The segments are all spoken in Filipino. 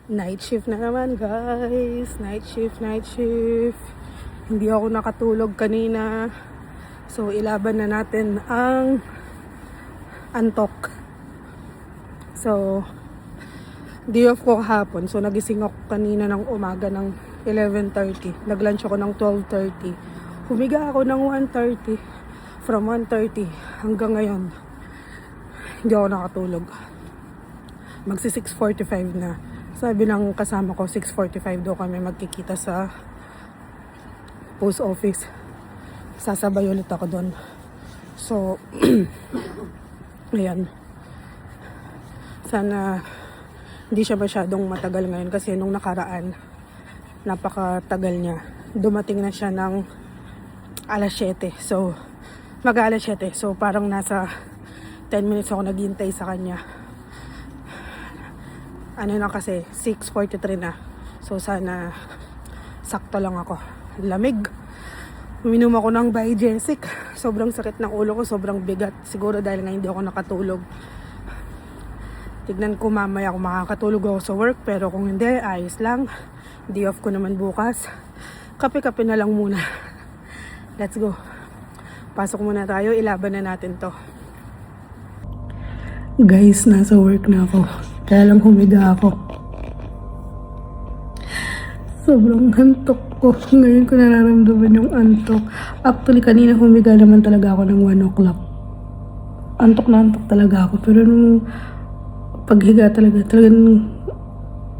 Night shift na naman guys. Night shift. Hindi ako nakatulog kanina. So ilaban na natin ang antok. So day off ko kahapon. So nagising ako kanina ng umaga ng 11:30. Nag-lunch ako ng 12:30. Humiga ako ng 1:30. From 1:30 hanggang ngayon hindi ako nakatulog. Magsi 6:45 na. Sabi ng kasama ko, 6:45 daw kami magkikita sa post office. Sasabay ulit ako doon. So, ayan. Sana hindi siya masyadong matagal ngayon kasi nung nakaraan, napakatagal niya. Dumating na siya ng alas 7. So, mag-alas 7. So, parang nasa 10 minutes ako naghihintay sa kanya. Ano na kasi, 6:43 na. So, sana sakto lang ako. Lamig. Uminom ako ng Biogesic. Sobrang sakit ng ulo ko, sobrang bigat. Siguro dahil nga hindi ako nakatulog. Tignan ko mamaya kung makakatulog ako sa work. Pero kung hindi, ayos lang. Day off ko naman bukas. Kape-kape na lang muna. Let's go. Pasok muna tayo, ilaban na natin to. Guys, nasa work na ako. Kaya lang humiga ako. Sobrang antok ko. Ngayon ko nararamdaman yung antok. Actually, kanina humiga naman talaga ako ng 1 o'clock. Antok na antok talaga ako. Pero nung paghiga talagang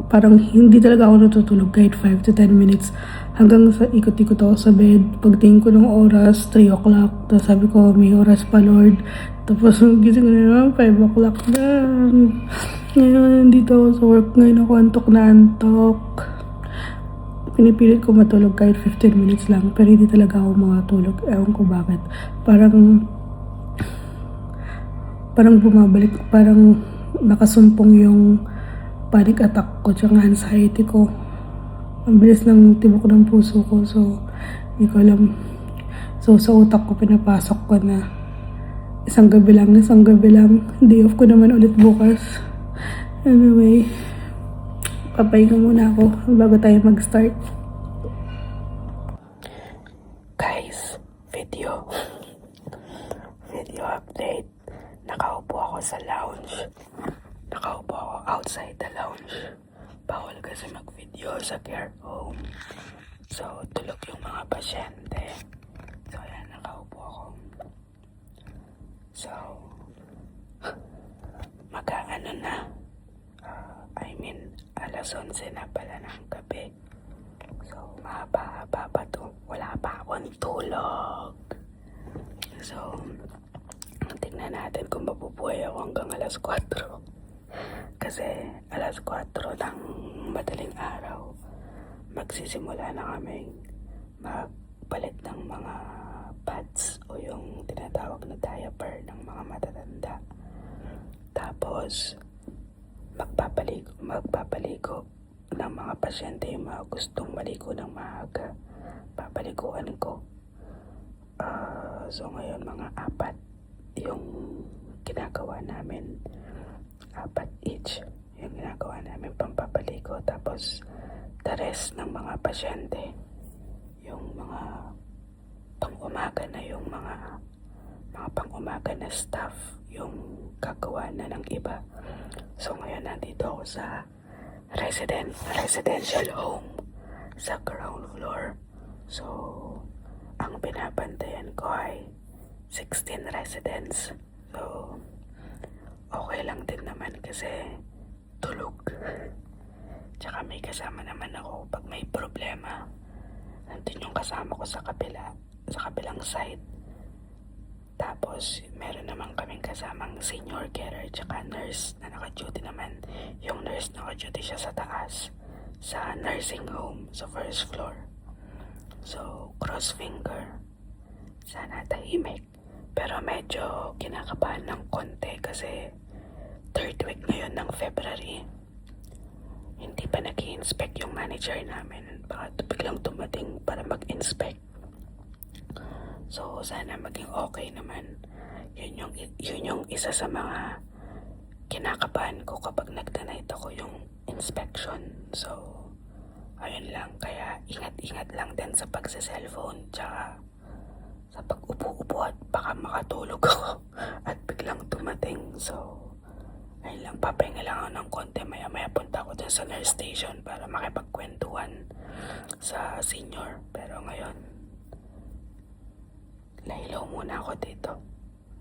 parang hindi talaga ako natutulog kahit 5 to 10 minutes. Hanggang sa ikot-ikot ako sa bed. Pagtingin ko ng oras, 3 o'clock. Tapos sabi ko, may oras pa Lord. Tapos gising ko na naman, 5 o'clock na. Ngayon, dito ako sa work. Ngayon ako antok na antok. Pinipilit ko matulog kahit 15 minutes lang. Pero hindi talaga ako makatulog. Ewan ko bakit. Parang bumabalik. Parang nakasumpong yung panic attack ko. Tsaka anxiety ko. Ang bilis ng tibok ng puso ko. So, hindi ko alam. So, sa utak ko pinapasok ko na isang gabi lang. Day off ko naman ulit bukas. Anyway, papahinga muna ako bago tayo mag-start. Guys, video update. Nakaupo ako sa lounge. Nakaupo ako outside the lounge. Bawal kasi mag-video sa care home. So, tulog yung mga pasyente. So, ayan, nakaupo ako. So, mag-aano na. Alas 11 na pala ng gabi. So, mahaba-haba pa to. Wala pa akong tulog. So, tingnan natin kung mabubuhay ako hanggang alas 4. Kasi alas 4 ng madaling araw, magsisimula na kami magpalit ng mga pads o yung tinatawag na diaper ng mga matatanda. Tapos, magpapaligo ng mga pasyente yung mga gustong maligo ng maaga. Papaliguan ko. So ngayon mga 4 yung ginagawa namin. 4 each yung ginagawa namin pampapaligo. Tapos the rest ng mga pasyente, yung mga pang-umaga na yung mga pang-umaga na staff yung gagawa na ng iba. So ngayon nandito ako sa residential home sa ground floor. So ang binabantayan ko ay 16 residents. So okay lang din naman kasi tulog. Tsaka may kasama naman ako pag may problema. Nandun yung kasama ko sa kabilang side. Tapos, meron naman kaming kasamang senior carer tsaka nurse na naka-duty naman. Yung nurse naka-duty siya sa taas, sa nursing home, sa first floor. So, cross finger. Sana tahimik. Pero medyo kinakabahan ng konti kasi 3rd week ngayon ng February. Hindi pa nag-i-inspect yung manager namin. Baka biglang dumating para mag-inspect. So, sana maging okay naman. Yun yung isa sa mga kinakabahan ko kapag nagda-night ako, yung inspection. So, ayun lang. Kaya ingat-ingat lang din sa pagsa-cellphone. Tsaka sa pag-upo-upo at baka makatulog ako at biglang dumating. So, ayun lang. Papahinga lang ako ng konti. Maya-maya punta ako dun sa nurse station para makipagkwentuhan sa senior. Pero ngayon, laylaw muna ako dito.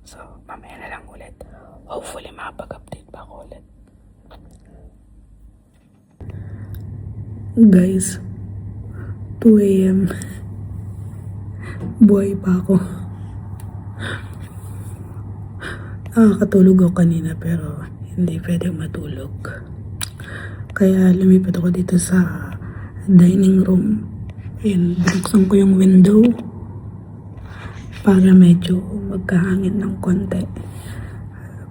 So, mamaya na lang ulit. Hopefully, makapag-update pa ako ulit. Guys, 2 a.m. Buhay pa ako. Nakakatulog ako kanina pero hindi pwedeng matulog. Kaya lumipat ako dito sa dining room. Ayan, binuksan ko yung window para medyo magkahangin ng konti.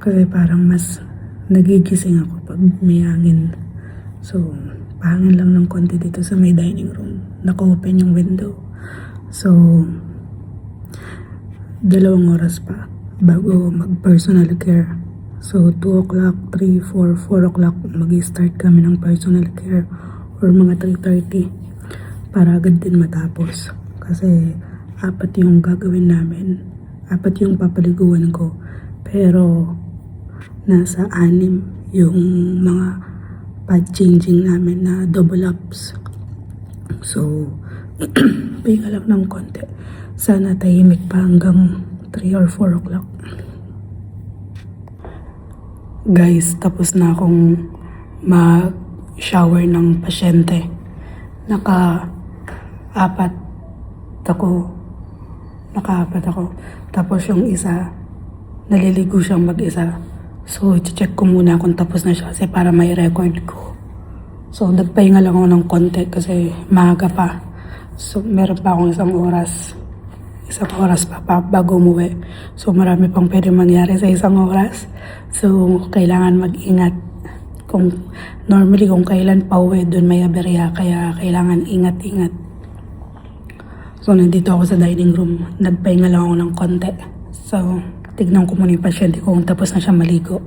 Kasi parang mas nagigising ako pag may hangin. So, pahangin lang ng konti dito sa may dining room. Naka-open yung window. So, 2 oras pa bago mag-personal care. So, 2 o'clock, 3, 4, 4 o'clock mag-start kami ng personal care or mga 3:30 para agad din matapos. Kasi 4 yung gagawin namin. 4 yung papaliguan ko. Pero nasa 6 yung mga pad changing namin na double ups. So, pahinga lang ng konti. Sana tahimik pa hanggang 3 or 4 o'clock. Guys, tapos na akong mag-shower ng pasyente. Naka-4 ako. Tapos yung isa, naliligo siyang mag-isa. So, i-check ko muna kung tapos na siya kasi para may record ko. So, nagpahinga lang ako ng konti kasi maaga pa. So, meron pa akong 1 oras. 1 oras pa bago umuwi. So, marami pang pwede mangyari sa 1 oras. So, kailangan mag-ingat. Normally, kung kailan pa uwi, doon may aberya. Kaya, kailangan ingat-ingat. So, nandito ako sa dining room. Nagpahinga lang ako ng konti. So, tignan ko muna yung pasyente ko kung tapos na siya maligo.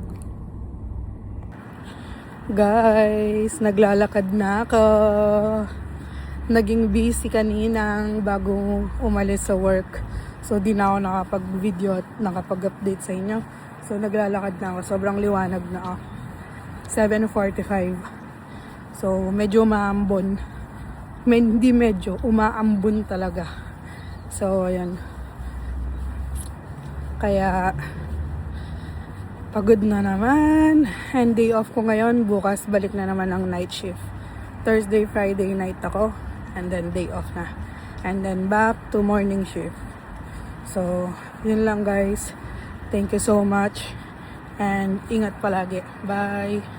Guys, naglalakad na ako. Naging busy kaninang bago umalis sa work. So, di na ako nakapag-video at nakapag-update sa inyo. So, naglalakad na ako. Sobrang liwanag na ako. 7:45. So, medyo umaambon. Hindi medyo, umaambon talaga. So, ayan. Kaya, pagod na naman. And day off ko ngayon. Bukas, balik na naman ang night shift. Thursday, Friday night ako. And then day off na. And then back to morning shift. So, yun lang guys. Thank you so much. And ingat palagi. Bye!